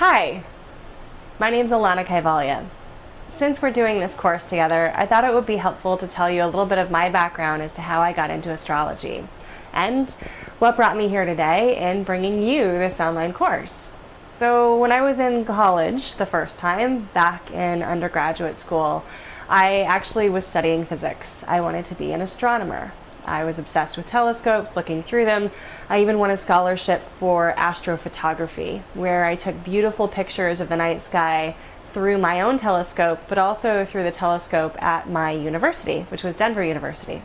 Hi, my name's Alanna Kaivalya. Since we're doing this course together, I thought it would be helpful to tell you a little bit of my background as to how I got into astrology and what brought me here today in bringing you this online course. So when I was in college the first time, back in undergraduate school, I actually was studying physics. I wanted to be an astronomer. I was obsessed with telescopes, looking through them. I even won a scholarship for astrophotography, where I took beautiful pictures of the night sky through my own telescope, but also through the telescope at my university, which was Denver University.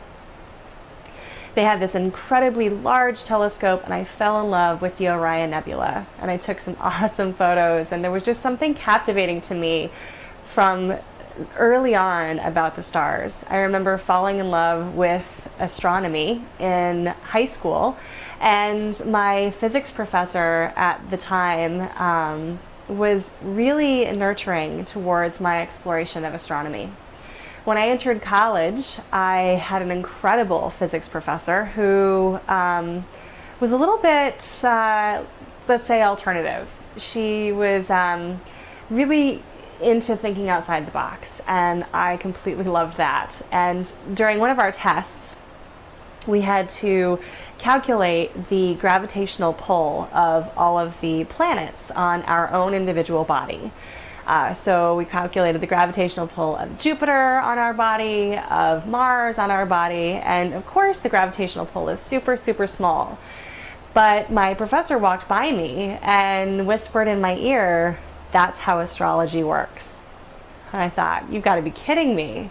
They had this incredibly large telescope, and I fell in love with the Orion Nebula. And I took some awesome photos, and there was just something captivating to me from early on about the stars. I remember falling in love with astronomy in high school, and my physics professor at the time was really nurturing towards my exploration of astronomy. When I entered college, I had an incredible physics professor who was a little bit, let's say, alternative. She was really into thinking outside the box, and I completely loved that. And during one of our tests, we had to calculate the gravitational pull of all of the planets on our own individual body. So we calculated the gravitational pull of Jupiter on our body, of Mars on our body, and of course the gravitational pull is super, super small. But my professor walked by me and whispered in my ear, "That's how astrology works." And I thought, you've got to be kidding me.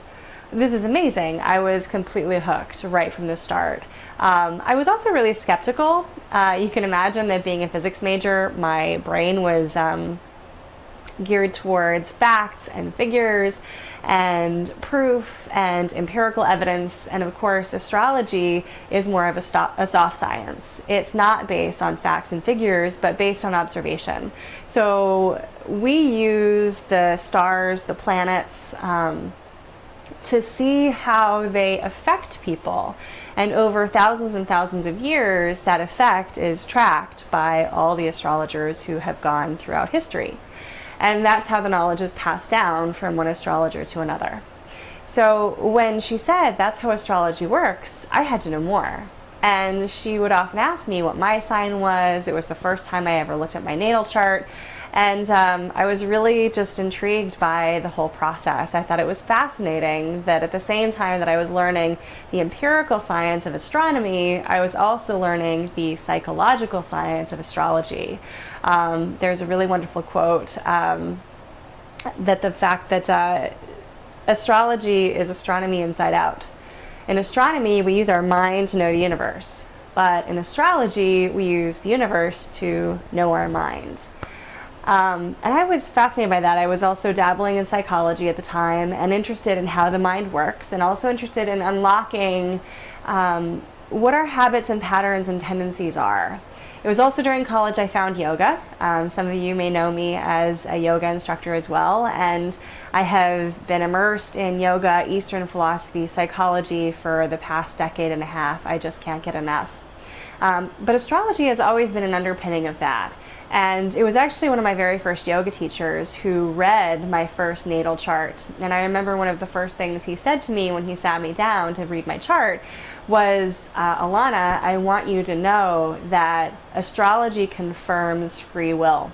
This is amazing. I was completely hooked right from the start. I was also really skeptical. You can imagine that being a physics major, my brain was geared towards facts and figures and proof and empirical evidence. And of course, astrology is more of a soft science. It's not based on facts and figures, but based on observation. So we use the stars, the planets, to see how they affect people. And over thousands and thousands of years, that effect is tracked by all the astrologers who have gone throughout history. And that's how the knowledge is passed down from one astrologer to another. So when she said that's how astrology works, I had to know more. And she would often ask me what my sign was. It was the first time I ever looked at my natal chart. And I was really just intrigued by the whole process. I thought it was fascinating that at the same time that I was learning the empirical science of astronomy, I was also learning the psychological science of astrology. There's a really wonderful quote that the fact that astrology is astronomy inside out. In astronomy, we use our mind to know the universe. But in astrology, we use the universe to know our mind. And I was fascinated by that. I was also dabbling in psychology at the time and interested in how the mind works, and also interested in unlocking what our habits and patterns and tendencies are. It was also during college I found yoga. Some of you may know me as a yoga instructor as well, and I have been immersed in yoga, Eastern philosophy, psychology for the past decade and a half. I just can't get enough. But astrology has always been an underpinning of that. And it was actually one of my very first yoga teachers who read my first natal chart. And I remember one of the first things he said to me when he sat me down to read my chart was, "Alanna, I want you to know that astrology confirms free will."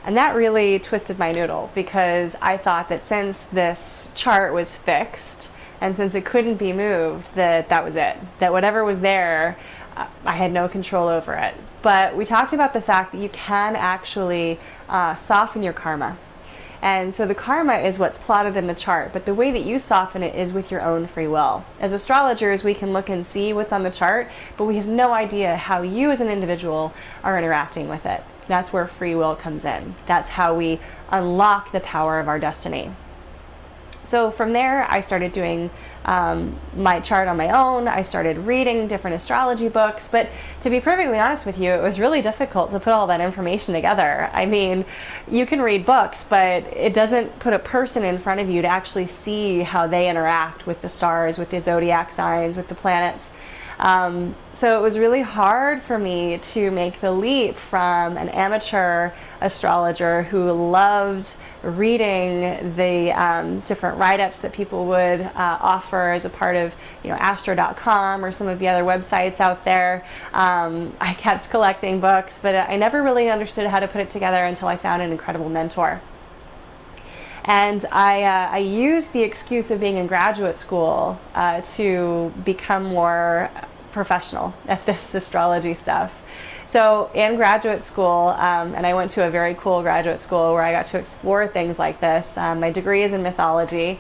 And that really twisted my noodle, because I thought that since this chart was fixed and since it couldn't be moved, that was it. That whatever was there, I had no control over it. But we talked about the fact that you can actually soften your karma. And so the karma is what's plotted in the chart, but the way that you soften it is with your own free will. As astrologers, we can look and see what's on the chart, but we have no idea how you as an individual are interacting with it. That's where free will comes in. That's how we unlock the power of our destiny. So from there, I started doing my chart on my own. I started reading different astrology books, but to be perfectly honest with you, it was really difficult to put all that information together. I mean, you can read books, but it doesn't put a person in front of you to actually see how they interact with the stars, with the zodiac signs, with the planets. So it was really hard for me to make the leap from an amateur astrologer who loved reading the different write-ups that people would offer as a part of, astro.com or some of the other websites out there. I kept collecting books, but I never really understood how to put it together until I found an incredible mentor. And I used the excuse of being in graduate school to become more professional at this astrology stuff. So in graduate school, and I went to a very cool graduate school where I got to explore things like this. My degree is in mythology,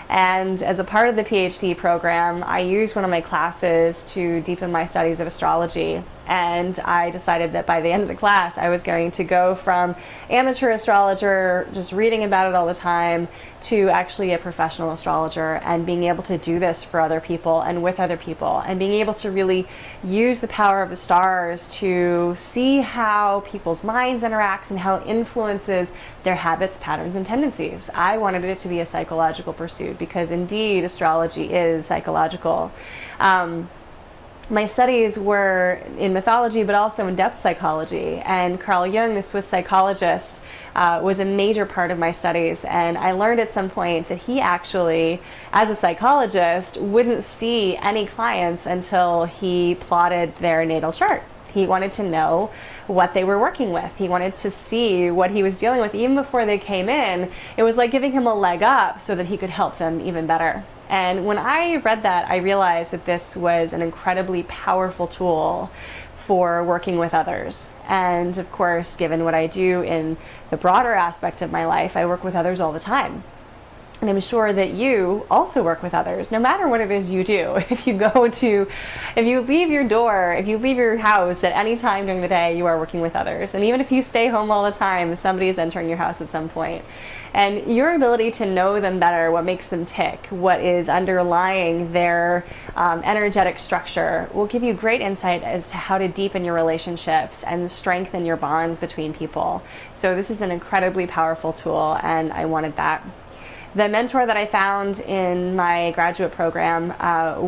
and as a part of the PhD program, I used one of my classes to deepen my studies of astrology. And I decided that by the end of the class, I was going to go from amateur astrologer, just reading about it all the time, to actually a professional astrologer and being able to do this for other people and with other people, and being able to really use the power of the stars to see how people's minds interact and how it influences their habits, patterns, and tendencies. I wanted it to be a psychological pursuit because indeed astrology is psychological. My studies were in mythology, but also in depth psychology. And Carl Jung, the Swiss psychologist, was a major part of my studies. And I learned at some point that he actually, as a psychologist, wouldn't see any clients until he plotted their natal chart. He wanted to know what they were working with. He wanted to see what he was dealing with even before they came in. It was like giving him a leg up so that he could help them even better. And when I read that, I realized that this was an incredibly powerful tool for working with others. And of course, given what I do in the broader aspect of my life, I work with others all the time. And I'm sure that you also work with others, no matter what it is you do. If you leave your door, if you leave your house at any time during the day, you are working with others. And even if you stay home all the time, somebody is entering your house at some point. And your ability to know them better, what makes them tick, what is underlying their energetic structure, will give you great insight as to how to deepen your relationships and strengthen your bonds between people. So this is an incredibly powerful tool, and I wanted that. The mentor that I found in my graduate program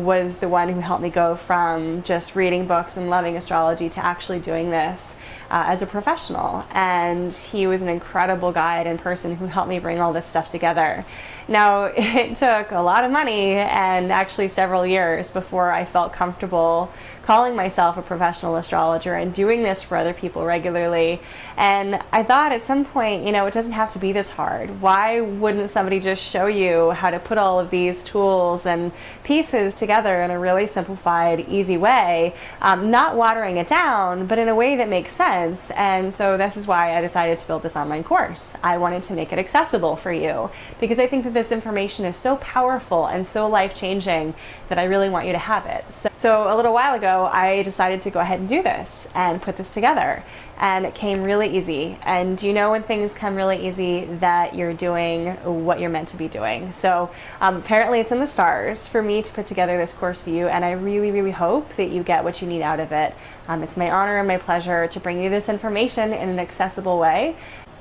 was the one who helped me go from just reading books and loving astrology to actually doing this as a professional. And he was an incredible guide and person who helped me bring all this stuff together. Now, it took a lot of money and actually several years before I felt comfortable calling myself a professional astrologer and doing this for other people regularly. And I thought at some point, it doesn't have to be this hard. Why wouldn't somebody just show you how to put all of these tools and pieces together in a really simplified, easy way, not watering it down, but in a way that makes sense? And so this is why I decided to build this online course. I wanted to make it accessible for you because I think that this information is so powerful and so life-changing that I really want you to have it. So a little while ago, I decided to go ahead and do this and put this together. And it came really easy. And you know when things come really easy that you're doing what you're meant to be doing. So apparently it's in the stars for me to put together this course for you, and I really, really hope that you get what you need out of it. It's my honor and my pleasure to bring you this information in an accessible way.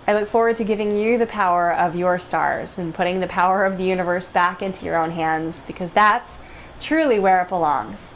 I look forward to giving you the power of your stars and putting the power of the universe back into your own hands, because that's truly where it belongs.